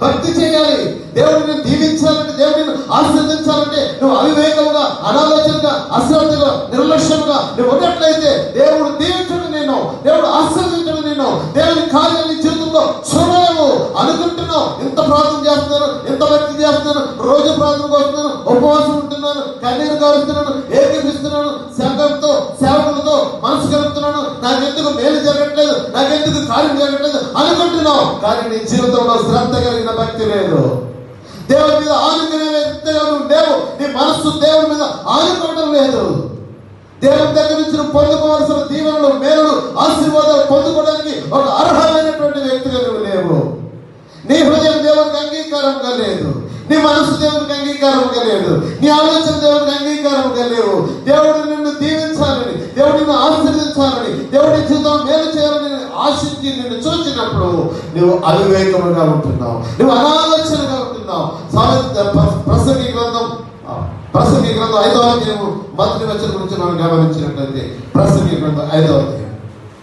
భక్తి చేయాలి. దేవుడిని దీవించాలంటే, దేవుడిని ఆశీర్వదించాలంటే నువ్వు అవివేకముగా, అనాలోచనగా, అశ్రద్ధగా, నిర్లక్ష్యంగా నువ్వు ఉన్నట్లయితే దేవుడు దీవించడు నేను, దేవుడు ఆశీర్వదించడు నేను, దేవుని కార్యాన్ని జీవితంలో చూడలేవు. అనుకుంటున్నావు, ఇంత ప్రార్థన చేస్తున్నాను, ఇంత భక్తి చేస్తున్నాను, రోజు ప్రార్థనకు వస్తున్నాను, ఉపవాసం ఉంటున్నాను, కన్నీరు కారుస్తున్నాను, ఏకీపిస్తున్నాను, సంఘంతో సేవకులతో మనసు కలుపుతున్నాను, నాకెందుకు మేలు జరగట్లేదు, నాకెందుకు కార్యం జరగట్లేదు అనుకుంటున్నావు. కానీ నీ జీవితంలో శ్రద్ధ కలిగిన భక్తి లేదు. దేవుడి మీద ఆనుకునే వ్యక్తిగా నువ్వు లేవు. నీ మనస్సు దేవుడి మీద ఆనుకోవడం లేదు. దేవుని దగ్గర నుంచి నువ్వు పొందుకోవాల్సిన దీవెనలు, మేలులు, ఆశీర్వాదాలు పొందుకోవడానికి ఒక అర్హమైనటువంటి వ్యక్తిగా నువ్వు లేవు. నీ హృదయం దేవునికి అంగీకారంగా లేదు, నీ మనసు దేవునికి అంగీకారంగా లేదు, నీ ఆలోచన దేవునికి అంగీకారంగా లేవు. దేవుడు నిన్ను దీవించాలని, దేవుడు నిన్ను ఆశీర్వదించాలని, దేవుడి జీవితం మేలు చేయాలని ఆశించి నిన్ను చూసినప్పుడు నువ్వు అవివేకముగా ఉంటున్నావు, నువ్వు అనాలోచనగా ఉంటున్నావు. ప్రసంగి గ్రంథం 5వ అధ్యాయం మొదటి వచనం గురించి మనం గమనించినట్లయితే, ప్రసంగి గ్రంథం 5వ అధ్యాయం